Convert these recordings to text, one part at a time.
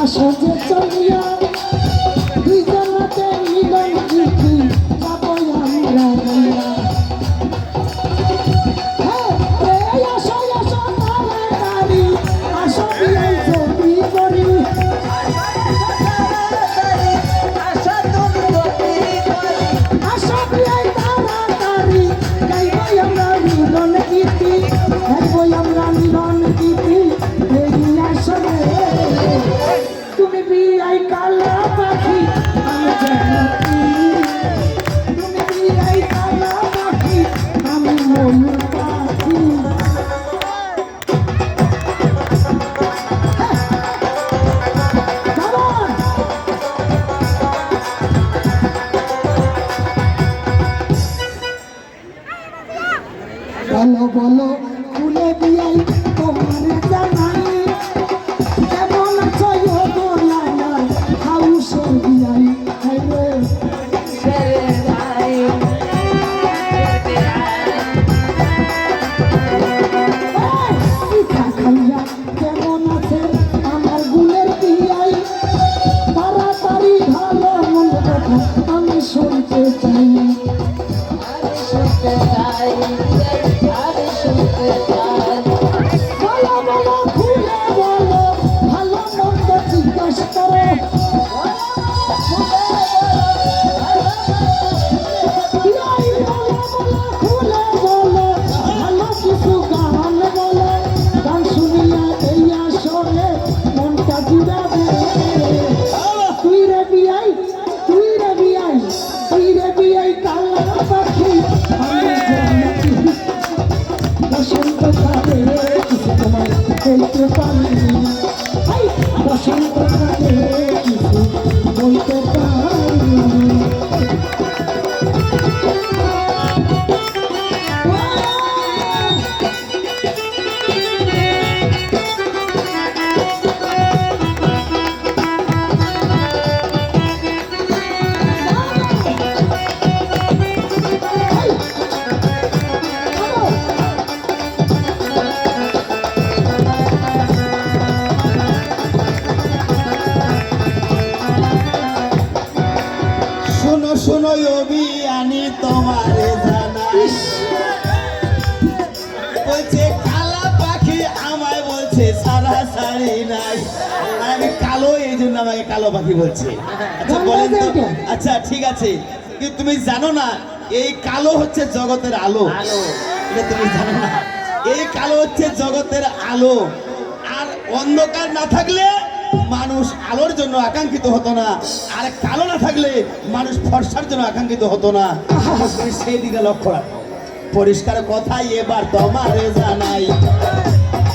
আসতে চলিয়া দুই জনাতে মিলন গীতি যাবো আমরা গাইয়া। এই আসো আসো তাড়াতাড়ি আসো বিয়াই ছবি করি। আসো বিয়াই তাড়াতাড়ি গাইবো আমরা মিলন গীতি, গাইবো আমরা মিলন গীতি। এই আসো রে তুমি বিয়াই কালা পাখি আমি জানি, তুমি বিয়াই কালা পাখি আমি ময়ূর পাখি। বলো বলো ফুলে বিয়াই তোমার জানাই, কেমন আছো গো লালা হাউসের বিয়াই। খাইয়া কেমন আছে আমার গুলের বিয়াই, তাড়াতাড়ি ভালো মন কথা আমি শুনতে চাই। বলো বলো খুলে বলো ভালো মন্দ জিজ্ঞাস করো। বিয়াই বলো বলো খুলে বলো ভালো কিছু গান বলো, গান শুনিয়া এই আসরে মনটা জুড়াবে। তুই রে বিয়াই তুই রে বিয়াই তুই রে বিয়াই কালা পাখি আমি জানি, বসন্ত কালে কিছু তোমায় বলতে পারি, বসন্ত কালে কিছু বলতে পারি। শোনো শোনো অভিয়ানি তোমারে জানাই, বলছে কালা পাখি আমায় বলছে সারা সারি নাই। আর আমি কালো, এই জন্য আমাকে কালো পাখি বলছে। আচ্ছা বলেন তো, আচ্ছা ঠিক আছে, কিন্তু তুমি জানো না এই কালো হচ্ছে জগতের আলো। এটা তুমি জানো না, এই কালো হচ্ছে জগতের আলো। আর অন্ধকার না থাকলে মানুষ আলোর জন্য আকাঙ্ক্ষিত হতো না, আর কালো না থাকলে মানুষ ফর্সার জন্য আকাঙ্ক্ষিত হতো না। তুমি সেই দিকে লক্ষ্য রাখো। পরিষ্কার কথাই এবার তোমারে জানাই,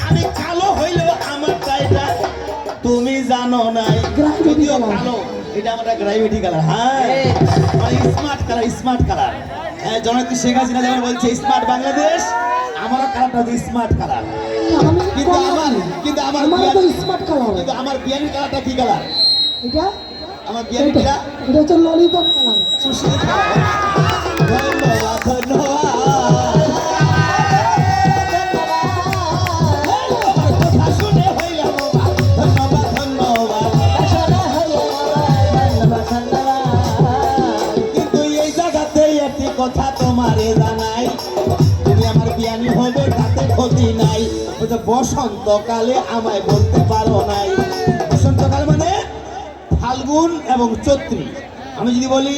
আমি কালো হইলেও আমার চাইটা তুমি জানো নাই। যদিও কালো, এটা আমার গ্রাভিটি কালার। হ্যাঁ স্মার্ট কালার, স্মার্ট কালার। হ্যাঁ জননেত্রী শেখ হাসিনা যেমন বলছে স্মার্ট বাংলাদেশ, আমারও কালারটা হচ্ছে স্মার্ট কালার। কিন্তু আমার বিয়ানির কালারটা কি কালার? এটা আমার বিয়ানির কালার এটা হচ্ছে ললিপপ কালার। সুশীল কালার। ধন্যবাদ ধন্যবাদ। কথা শুনে হইলাম ধন্যবাদ ধন্যবাদ। কিন্তু এই জায়গাতে একটি কথা তোমারে জানাই, তুমি আমার বিয়ানি হবে তাতে ক্ষতি নাই। বসন্তকালে আমায় বলতে পারো নাই। বসন্তকাল মানে ফাল্গুন এবং চৈত্রী। আমি যদি বলি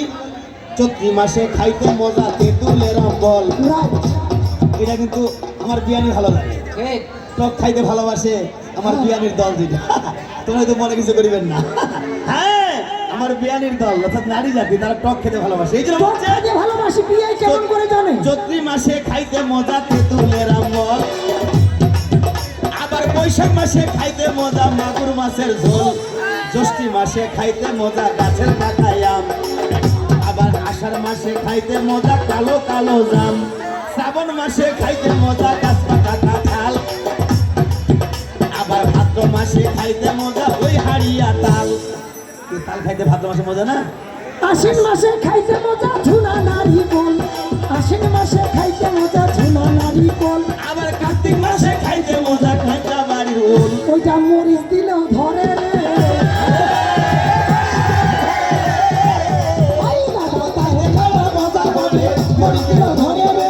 চৈত্রী মাসে খাইতে মজা তেঁতুলের অম্বল, এটা কিন্তু আমার বিয়ানি ভালো লাগে। টক খাইতে ভালোবাসে আমার বিয়ানির দল দুইটা। তোমরা তো মনে কিছু করিবেন না। হ্যাঁ আমার বিয়ানির দল অর্থাৎ নারী জাতি, তারা টক খেতে ভালোবাসে। এই জন্য ভালোবাসি বিয়াই কেমন করে জানে? চৈত্রী মাসে খাইতে মজা তেঁতুলের অম্বল, আবার বৈশাখ মাসে খাইতে মজা মাগুর মাছের ঝোল, জ্যৈষ্ঠী মাসে খাইতে মজা গাছের পাকায় আম, আবার আষাঢ় মাসে খাইতে মজা কালো কালো জাম, শ্রাবণ মাসে খাইতে মজা গাছ পাকা কাঁঠাল, আবার ভাদ্র মাসে খাইতে মজা ওই হাড়িয়া তাল। তাল খাইতে ভাদ্র মাসে মজা না? আশ্বিন মাসে খাইতে মজা ঝুনা নারিকল, আশ্বিন মাসে খাইতে মজা ঝুনা নারিকল, আবার কার্তিক মাসে খাইতে মজা কাঁচা বাড়ির ওল। ওইটা মরিচ দিলেও ধরে রে। আই দাদা তাহে খাওয়া মজা করে, মরিচ দিলেও ধরে রে।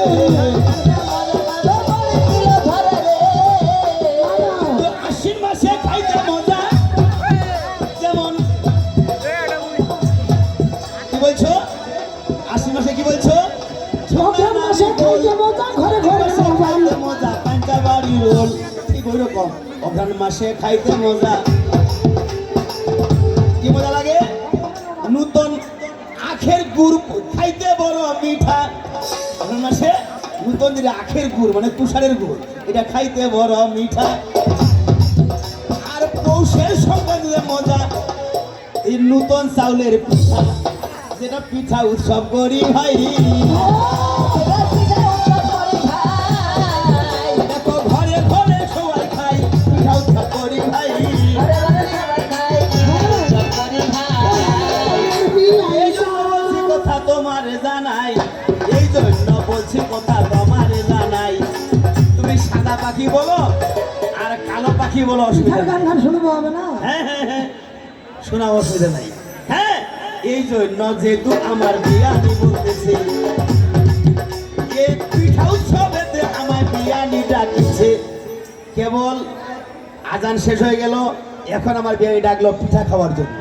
তো আশ্বিন মাসে খাইতে মজা, যেমন কি বলছো? আশ্বিন মাসে কি বলছো? অঘ্রাণ মাসে খাইতে মজা ঘরে ঘরে সবাই। খাইতে মজা কাঁচা বাড়ির ওল। ঠিক ওই রকম অঘ্রাণ মাসে খাইতে মজা, কি মজা লাগে? নূতন আখের গুড় খাইতে বড় মিঠা। অঘ্রাণ মাসে নূতন যে আখের গুড় মানে তুষারের গুড়, এটা খাইতে বড় মিঠা। আর পৌষের সংক্রান্তিতে মজা এই নূতন চাউলের পিঠা, যেটা পিঠা উৎসব করি ভাই। দেখো ঘরে ঘরে সবাই খাই, পিঠা উৎসব করি ভাই। এই জন্য বলছি কথা তোমার জানাই, এই জন্য বলছি কথা তোমার জানাই। তুমি সাদা পাখি বলো আর কালো পাখি বলো, অসুবিধা পিঠার নেই। গান গান শুনবো হবে না? হ্যাঁ হ্যাঁ হ্যাঁ, শোনা অসুবিধা নাই। হ্যাঁ, এই জন্য যেহেতু আমার বিয়ানি বলতেছে, এই পিঠা উৎসবেতে আমায় বিয়ানি ডাকিছে। কেবল আজান শেষ হয়ে গেল, এখন আমার বিয়ানি ডাকলো পিঠা খাওয়ার জন্য।